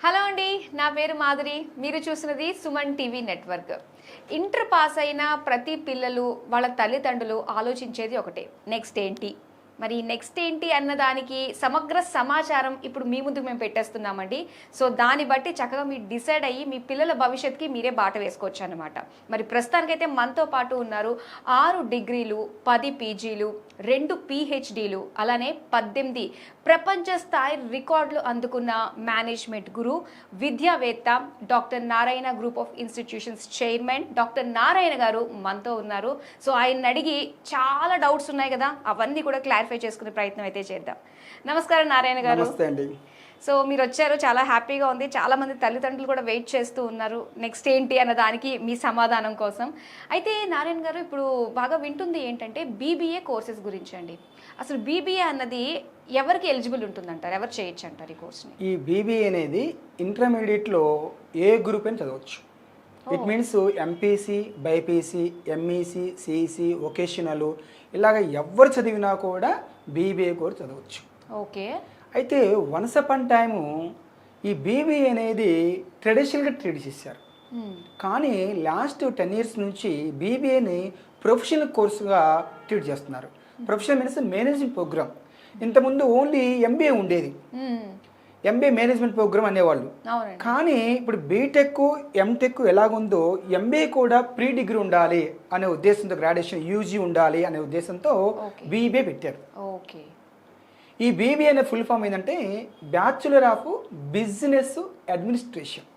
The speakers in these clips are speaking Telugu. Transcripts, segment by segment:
హలో అండి, నా పేరు మాధురి. మీరు చూసినది Suman TV network. Inter pass అయిన ప్రతి పిల్లలు వాళ్ళ తల్లిదండ్రులు ఆలోచించేది ఒకటే, నెక్స్ట్ ఏంటి. మరి నెక్స్ట్ ఏంటి అన్నదానికి సమగ్ర సమాచారం ఇప్పుడు మీ ముందుకు మేము పెట్టేస్తున్నామండి. సో దాన్ని బట్టి చక్కగా మీరు డిసైడ్ అయ్యి మీ పిల్లల భవిష్యత్తుకి మీరే బాట వేసుకోవచ్చు అనమాట. మరి ప్రస్తుతానికైతే మనతో పాటు ఉన్నారు 6 డిగ్రీలు, 10 పీజీలు, 2 PhDలు, అలానే 18 ప్రపంచ స్థాయి రికార్డులు అందుకున్న మేనేజ్మెంట్ గురు, విద్యావేత్త, doctor Narayana group of institutions chairman doctor Narayana గారు మనతో ఉన్నారు. సో ఆయన అడిగి చాలా డౌట్స్ ఉన్నాయి కదా, అవన్నీ కూడా క్లారిఫై చేసుకునే ప్రయత్నం అయితే చేద్దాం. నమస్కారం నారాయణ గారు. నమస్తే అండి. సో మీరు వచ్చారు, చాలా హ్యాపీగా ఉంది. చాలా మంది తల్లిదండ్రులు కూడా వెయిట్ చేస్తూ ఉన్నారు నెక్స్ట్ ఏంటి అన్న దానికి మీ సమాధానం కోసం. అయితే నారాయణ గారు, ఇప్పుడు బాగా వింటుంది ఏంటంటే BBA కోర్సెస్ గురించి అండి. అసలు BBA అన్నది ఎవరికి ఎలిజిబుల్ ఉంటుందంటారు, ఎవరు చేయొచ్చు అంటారు ఈ కోర్స్ని? ఈ BBA అనేది ఇంటర్మీడియట్లో ఏ గ్రూప్ అని చదవచ్చు. It means MPC, BIPC, MEC, CEC, vocational ఇలాగ ఎవరు చదివినా కూడా BBA కోర్స్ చదవచ్చు. ఓకే. అయితే వన్స్ అపాన్ టైము ఈ BBA అనేది ట్రెడిషనల్గా ట్రీట్ చేశారు. కానీ లాస్ట్ 10 years నుంచి BBAని ప్రొఫెషనల్ కోర్సుగా ట్రీట్ చేస్తున్నారు. Professional means management program. ఇంతకుముందు ఓన్లీ MBA ఉండేది, MBA మేనేజ్మెంట్ ప్రోగ్రామ్ అనేవాళ్ళు. కానీ ఇప్పుడు బీటెక్, ఎంటెక్ ఎలాగుందో MBA కూడా ప్రీ డిగ్రీ ఉండాలి అనే ఉద్దేశంతో, గ్రాడ్యుయేషన్ UG ఉండాలి అనే ఉద్దేశంతో BBA పెట్టారు. ఓకే. ఈ BBA అనే ఫుల్ ఫామ్ ఏంటంటే బ్యాచులర్ ఆఫ్ బిజినెస్ అడ్మినిస్ట్రేషన్.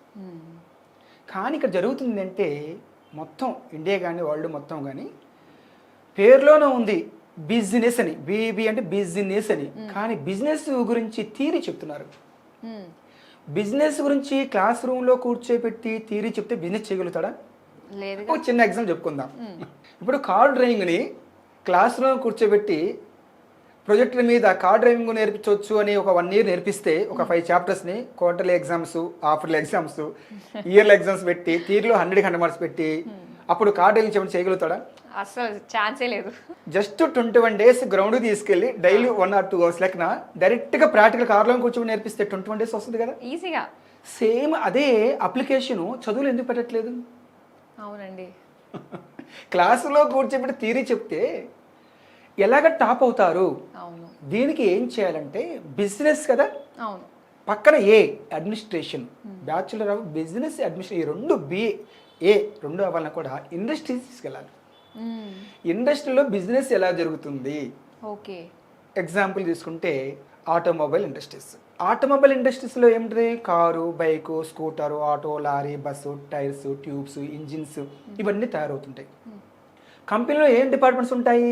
కానీ ఇక్కడ జరుగుతుంది అంటే మొత్తం ఇండియా కానీ వరల్డ్ మొత్తం కానీ పేరులోనే ఉంది బిజినెస్ అని. BBA అంటే బిజినెస్ అని, కానీ బిజినెస్ గురించి థియరీ చెప్తున్నారు. బిజినెస్ గురించి క్లాస్ రూమ్లో కూర్చోబెట్టి థియరీ చెప్తే బిజినెస్ చేయగలుగుతాడా? లేదు. ఒక చిన్న ఎగ్జాంపుల్ చెప్పుకుందాం. ఇప్పుడు కార్ డ్రైవింగ్ని క్లాస్ రూమ్ కూర్చోబెట్టి ప్రొజెక్టర్ మీద కార్ డ్రైవింగ్ నేర్పించవచ్చు అని ఒక 1 year నేర్పిస్తే, ఒక 5 chaptersని quarterly exams, half yearly exams, yearly exams పెట్టి థియరీలో 100 మార్క్స్ పెట్టి అప్పుడు కార్ డ్రైవింగ్ చెప్పండి చేయగలుగుతాడా? అసలు ఛాన్సే లేదు. జస్ట్ 21 days గ్రౌండ్ తీసుకెళ్ళి డైలీ 1 or 2 hours లెక్కన డైరెక్ట్గా ప్రాక్టికల్ కార్లో కూర్చొని నేర్పిస్తే 21 days వస్తుంది కదా ఈజీగా. సేమ్ అదే అప్లికేషన్ చదువులు ఎందుకు పెట్టట్లేదు? అవునండి. క్లాసులో కూర్చోబెట్టి థియరీ చెప్తే ఎలాగ టాప్ అవుతారు? అవును. దీనికి ఏం చేయాలంటే బిజినెస్ కదా, అవును, పక్కన administration, bachelor of business administration, ఈ 2 అవ్వాలని కూడా ఇండస్ట్రీ తీసుకెళ్ళాలి. ఇండస్ట్రీలో బిజినెస్ ఎలా జరుగుతుంది? ఓకే. ఎగ్జాంపుల్ తీసుకుంటే ఆటోమొబైల్ ఇండస్ట్రీస్. ఆటోమొబైల్ ఇండస్ట్రీస్లో ఏమిటి? Car, bike, scooter, auto, lorry, bus, tyres, tubes, engines ఇవన్నీ తయారవుతుంటాయి. కంపెనీలో ఏం డిపార్ట్మెంట్స్ ఉంటాయి?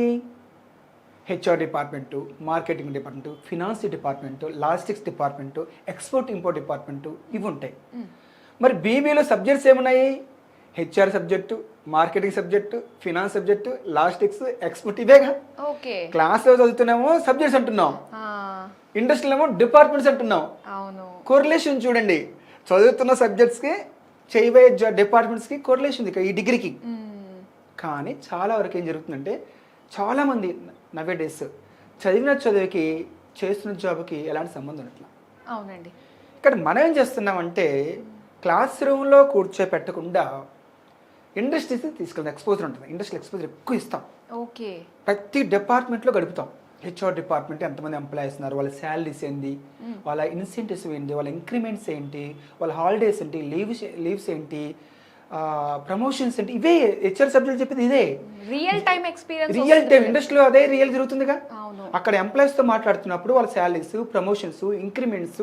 HR department, marketing department, finance department, logistics department, export import department ఇవి ఉంటాయి. మరి BBAలో సబ్జెక్ట్స్ ఏమున్నాయి? HR subject, marketing subject, finance subject, logistics, export ఇవేగా. ఓకే. క్లాస్లో చదువుతున్నామో సబ్జెక్ట్స్ అంటున్నాం, ఇండస్ట్రీలో ఏమో డిపార్ట్మెంట్స్ అంటున్నాం. అవును. కోరిలేషన్ చూడండి, చదువుతున్న సబ్జెక్ట్స్కి చేయబోయే డిపార్ట్మెంట్స్కి కోరిలేషన్ ఉంది ఈ డిగ్రీకి. కానీ చాలా వరకు ఏం జరుగుతుందంటే చాలామంది నవే డేస్ చదివిన చదువుకి చేస్తున్న జాబ్కి ఎలాంటి సంబంధం ఉండట్లా. అవునండి. ఇక్కడ మనం ఏం చేస్తున్నామంటే క్లాస్ రూమ్లో కూర్చోపెట్టకుండా ఇండస్ట్రీస్ తీసుకెళ్తాం. ఎక్స్పోజర్ ఉంటుంది, ఇండస్ట్రియల్ ఎక్స్పోజర్ ఎక్కువ ఇస్తాం. ఓకే. ప్రతి డిపార్ట్మెంట్లో గడుపుతాం. HR డిపార్ట్మెంట్ ఎంతమంది ఎంప్లాయీస్ ఉన్నారు, వాళ్ళ శాలరీస్ ఏంటి, వాళ్ళ ఇన్సెంటివ్స్ ఏంటి, వాళ్ళ ఇంక్రిమెంట్స్ ఏంటి, వాళ్ళ హాలిడేస్ ఏంటి, లీవ్స్ ఏంటి, ప్రమోషన్స్ ఏంటి, ఇవే HR సబ్జెక్ట్ చెప్పేది. ఇదే real time experience. Real time ఇండస్ట్రీలో అదే రియల్ జరుగుతుందిగా. అవును. అక్కడ ఎంప్లాయీస్తో మాట్లాడుతున్నప్పుడు వాళ్ళ శాలరీస్, ప్రమోషన్స్, ఇంక్రిమెంట్స్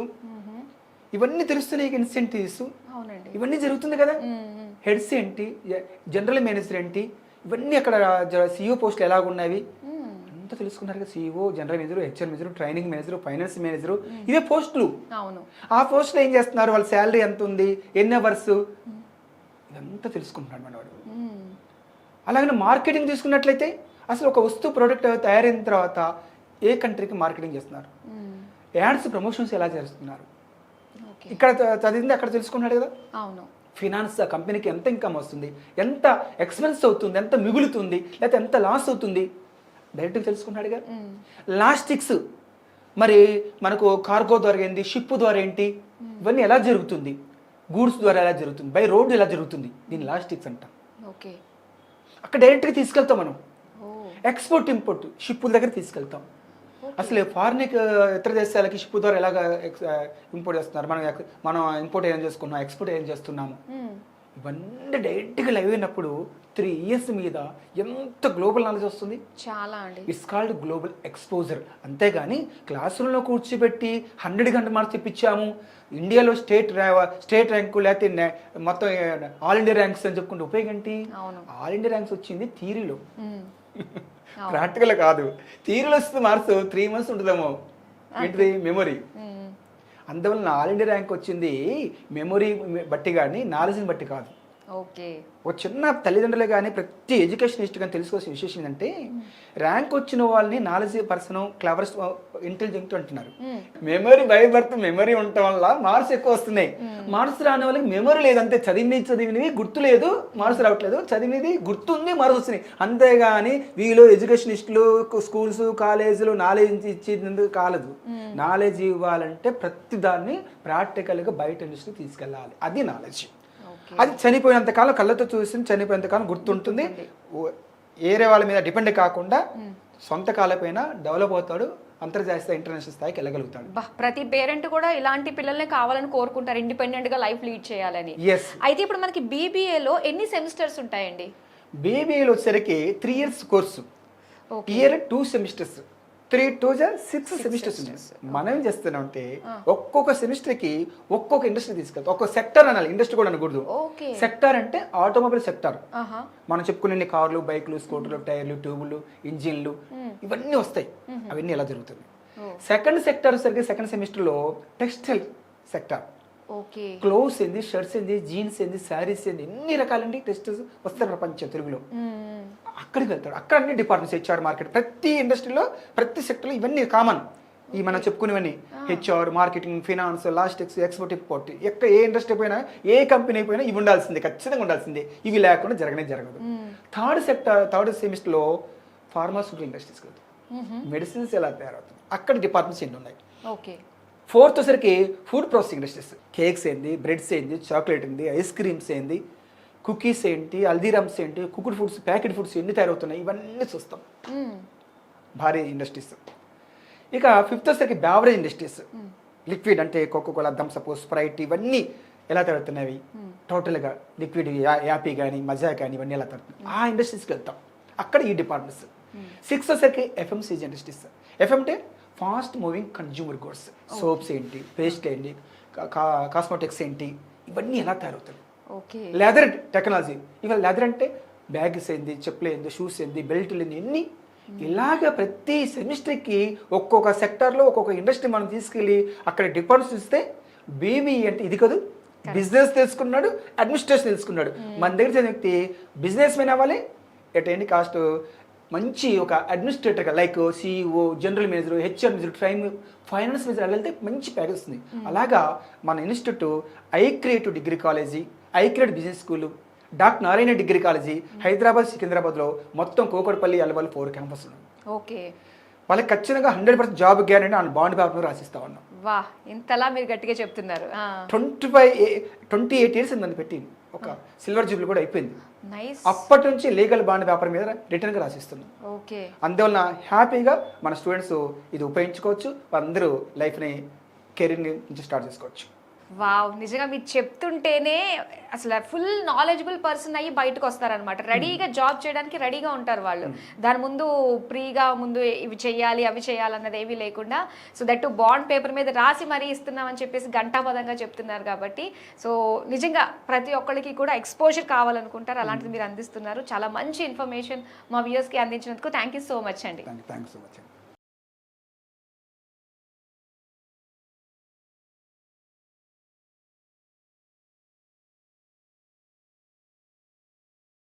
ఇవన్నీ తెలుస్తున్నాయి. ఇన్సెంటివ్స్ ఇవన్నీ జరుగుతుంది కదా. హెడ్స్ ఏంటి, జనరల్ మేనేజర్ ఏంటి, ఇవన్నీ అక్కడ CEO పోస్టులు ఎలాగున్నవి అంతా తెలుసుకున్నారు కదా. CEO, general manager, HR manager, training manager, finance manager, ఇవే పోస్టులు. అవును. ఆ పోస్టులు ఏం చేస్తున్నారు, వాళ్ళ శాలరీ ఎంత ఉంది, ఎన్ని అవర్స్, ఇదంతా తెలుసుకుంటున్నాడు మనవాడు. అలాగే మార్కెటింగ్ తీసుకున్నట్లయితే అసలు ఒక వస్తువు ప్రోడక్ట్ తయారైన తర్వాత ఏ కంట్రీకి మార్కెటింగ్ చేస్తున్నారు, యాడ్స్, ప్రమోషన్స్ ఎలా చేస్తున్నారు, ఇక్కడ చదివింది అక్కడ తెలుసుకున్నాడు కదా. అవును. ఫినాన్స్, ఆ కంపెనీకి ఎంత ఇన్కమ్ వస్తుంది, ఎంత ఎక్స్పెన్స్ అవుతుంది, ఎంత మిగులుతుంది, లేకపోతే ఎంత లాస్ అవుతుంది, డైరెక్ట్గా తెలుసుకున్నాడు కదా. లాజిస్టిక్స్ మరి మనకు కార్గో ద్వారా ఏంటి, షిప్ ద్వారా ఏంటి, ఇవన్నీ ఎలా జరుగుతుంది, గూడ్స్ ద్వారా ఎలా జరుగుతుంది, బై రోడ్డు ఎలా జరుగుతుంది, దీన్ని లాజిస్టిక్స్ అంటాం. ఓకే. అక్కడ డైరెక్ట్గా తీసుకెళ్తాం మనం. ఓ. ఎక్స్పోర్ట్ ఇంపోర్ట్ షిప్పుల దగ్గర తీసుకెళ్తాం. అసలు ఫారిన్ ఇతర దేశాలకి షిప్ ద్వారా ఎలాగ ఇంపోర్ట్ చేస్తున్నారు, మనం ఇంపోర్ట్ ఏం చేసుకున్నాం, ఎక్స్పోర్ట్ ఏం చేస్తున్నాము, ఇవన్నీ డైరెక్ట్గా లైవ్ అయినప్పుడు 3 years మీద ఎంత గ్లోబల్ నాలెడ్జ్ వస్తుంది. చాలా అండి. It's called global exposure. అంతేగాని క్లాస్ రూమ్లో కూర్చోబెట్టి 100 మార్క్స్ ఇప్పించాము, ఇండియాలో స్టేట్ ర్యాంకు లేకపోతే మొత్తం ఆల్ ఇండియా ర్యాంక్స్ అని చెప్పుకుంటే ఉపయోగం ఏంటి? ఆల్ ఇండియా ర్యాంక్స్ వచ్చింది థియరీలో, ప్రాక్టికల్ కాదు. థియరీలో వస్తుంది మార్క్స్ 3 months ఉంటుందేమో, ఏంటిది మెమొరీ. అందువల్ల ఆల్ ఇండియా ర్యాంక్ వచ్చింది మెమొరీ బట్టి కానీ నాలెడ్జ్ని బట్టి కాదు. ఓకే. ఒక చిన్న తల్లిదండ్రులే కానీ ప్రతి ఎడ్యుకేషనిస్ట్ కానీ తెలుసుకోవాల్సిన విశేషం ఏంటంటే, ర్యాంక్ వచ్చిన వాళ్ళని నాలెడ్జ్ పర్సన్, క్లవర్స్ట్, ఇంటెలిజెంట్ అంటున్నారు. మెమరీ బై బర్త్ మెమరీ ఉండటం వల్ల మార్క్స్ ఎక్కువ వస్తున్నాయి. మార్క్స్ రాని వాళ్ళకి మెమరీ లేదు, అంతే. చదివినవి గుర్తు లేదు, మార్క్స్ రావట్లేదు. చదివినది గుర్తుంది, మార్క్స్ వస్తున్నాయి. అంతేగాని వీళ్ళు ఎడ్యుకేషనిస్టులు, స్కూల్స్, కాలేజీలు నాలెడ్జ్ ఇచ్చేందుకు కాలేదు. నాలెడ్జ్ ఇవ్వాలంటే ప్రతి దాన్ని ప్రాక్టికల్గా బయట ఇండస్ట్రీ తీసుకెళ్ళాలి. అది నాలెడ్జ్. అది చనిపోయినంతకాలం కళ్ళతో చూసి చనిపోయినంతకాలం గుర్తుంటుంది. వేరే వాళ్ళ మీద డిపెండ్ కాకుండా సొంత కాలపైన డెవలప్ అవుతాడు, అంతర్జాతీయ స్థాయి, ఇంటర్నేషనల్ స్థాయికి వెళ్ళగలుగుతాడు. ప్రతి పేరెంట్ కూడా ఇలాంటి పిల్లల్ని కావాలని కోరుకుంటారు, ఇండిపెండెంట్ గా లైఫ్ లీడ్ చేయాలని. అయితే ఇప్పుడు మనకి BBAలో ఎన్ని సెమిస్టర్స్ ఉంటాయండి? BBAలో వచ్చేసరికి 3 years course, year 2 semesters, 3 2 6 semesters ఉన్నాయి. మనం ఏం చేస్తున్నాం అంటే ఒక్కొక్క సెమిస్టర్కి ఒక్కొక్క ఇండస్ట్రీ తీసుకెళ్తాం. ఒక్కొక్క సెక్టర్ అనాలి, ఇండస్ట్రీ కూడా అనకూడదు. సెక్టర్ అంటే ఆటోమొబైల్ సెక్టర్. మనం చెప్పుకునే కార్లు, బైక్లు, స్కూటర్లు, టైర్లు, ట్యూబులు, ఇంజిన్లు, ఇవన్నీ వస్తాయి. అవన్నీ ఎలా జరుగుతుంది. సెకండ్ సెక్టర్ సరికి సెకండ్ సెమిస్టర్లో టెక్స్టైల్ సెక్టర్, క్లోత్స్ ఏంది, షర్ట్స్ ఏంది, జీన్స్ ఏంది, శారీస్ ఏంది, ఎన్ని రకాలండి టెక్స్టైల్స్ వస్తారు ప్రపంచం తెలుగులో. అక్కడికి వెళ్తాడు. అక్కడ అన్ని డిపార్ట్మెంట్స్, HR, మార్కెట్, ప్రతి ఇండస్ట్రీలో ప్రతి సెక్టర్లో ఇవన్నీ కామన్. ఈ మనం చెప్పుకునేవన్నీ HR, marketing, finance, logistics, export, import, ఎక్కడ ఏ ఇండస్ట్రీ పోయినా, ఏ కంపెనీ పోయినా ఇవి ఉండాల్సిందే, ఖచ్చితంగా ఉండాల్సిందే. ఇవి లేకుండా జరగదు. థర్డ్ సెమిస్టర్లో ఫార్మాస్యూటికల్ ఇండస్ట్రీస్కి వెళ్తాం. మెడిసిన్స్ ఎలా తయారవుతుంది, అక్కడ డిపార్ట్మెంట్స్ ఎన్ని ఉన్నాయి. ఫోర్త్ వచ్చరికి ఫుడ్ ప్రాసెసింగ్ ఇండస్ట్రీస్, కేక్స్ ఏంది, బ్రెడ్స్ ఏంది, చాక్లెట్ ఏంది, ఐస్ క్రీమ్స్ ఏంది, కుకీస్ ఏంటి, హల్దీరామ్స్ ఏంటి, కుక్డ్ ఫుడ్స్, ప్యాకెట్ ఫుడ్స్ ఎన్ని తయారవుతున్నాయి, ఇవన్నీ చూస్తాం. భారీ ఇండస్ట్రీస్. ఇక ఫిఫ్త్ వచ్చరికి బ్యావరేజ్ ఇండస్ట్రీస్, లిక్విడ్ అంటే కోకోకోలా, థమ్సప్, స్ప్రైట్, ఇవన్నీ ఎలా తయారవుతున్నాయి టోటల్గా. లిక్విడ్ యాపీ కానీ, మజా కానీ, ఇవన్నీ ఎలా తయారవుతున్నాయి, ఆ ఇండస్ట్రీస్కి వెళ్తాం. అక్కడ ఈ డిపార్ట్మెంట్స్. 6th వచ్చరికి FMCG ఇండస్ట్రీస్. అంటే fast moving consumer goods, soaps ఏంటి, పేస్ట్ ఏంటి, కాస్మెటిక్స్ ఏంటి, ఇవన్నీ ఎలా తయారవుతాయి. లెదర్ టెక్నాలజీ, ఇవాళ లెదర్ అంటే బ్యాగ్స్ ఏంది, చెప్పులు ఏంది, షూస్ ఏంది, బెల్ట్లు ఏంది, ఎన్ని. ఇలాగ ప్రతి సెమిస్టర్కి ఒక్కొక్క సెక్టార్లో ఒక్కొక్క ఇండస్ట్రీ మనం తీసుకెళ్ళి అక్కడ డిపార్ట్మెంట్స్ ఇస్తే BBA అంటే ఇది కాదు, బిజినెస్ తెలుసుకున్నాడు, అడ్మినిస్ట్రేషన్ తెలుసుకున్నాడు. మన దగ్గర చదివిన వ్యక్తి బిజినెస్ మెన్ అవ్వాలి, ఎట్ ఎనీ కాస్ట్ మంచి ఒక అడ్మినిస్ట్రేటర్గా, like CEO, general manager, HR manager, finance manager వెళ్తే మంచి ప్యాకేజ్ వస్తుంది. అలాగా మన institute iCreative degree college, iCreate business school, doctor Narayana degree college, Hyderabad, సికింద్రాబాద్లో మొత్తం కూకట్పల్లి, అల్లవల్ 4 క్యాంపస్ ఉన్నాయి. వాళ్ళకి ఖచ్చితంగా 100% జాబ్ గ్యారెంటీ అని బాండ్ పేపర్ రాసిస్తా ఉన్నాం. ఇంతలా మీరు గట్టిగా చెప్తున్నారు. 28 years మంది పెట్టి ఒక సిల్వర్ జూబ్లీ కూడా అయిపోయింది. అప్పటి నుంచి లీగల్ బాండ్ పేపర్ మీద రిటర్న్గా రాసిస్తున్నాం. అందువలన హ్యాపీగా మన స్టూడెంట్స్ ఇది ఉపయోగించుకోవచ్చు, అందరూ లైఫ్ని, కెరీర్ని నుంచి స్టార్ట్ చేసుకోవచ్చు. వావ్, నిజంగా మీరు చెప్తుంటేనే అసలు ఫుల్ నాలెడ్జబుల్ పర్సన్ అయ్యి బయటకు వస్తారనమాట. రెడీగా జాబ్ చేయడానికి రెడీగా ఉంటారు వాళ్ళు. దాని ముందు ముందు ఇవి చేయాలి అవి చేయాలన్నది ఏమీ లేకుండా, సో దట్ బాండ్ పేపర్ మీద రాసి మరీ ఇస్తున్నామని చెప్పేసి గంటాపదంగా చెప్తున్నారు. కాబట్టి సో నిజంగా ప్రతి ఒక్కరికి కూడా ఎక్స్పోజర్ కావాలనుకుంటారు, అలాంటిది మీరు అందిస్తున్నారు. చాలా మంచి ఇన్ఫర్మేషన్ మా వ్యూయర్స్కి అందించినందుకు థ్యాంక్ యూ సో మచ్ అండి. Thank you so much.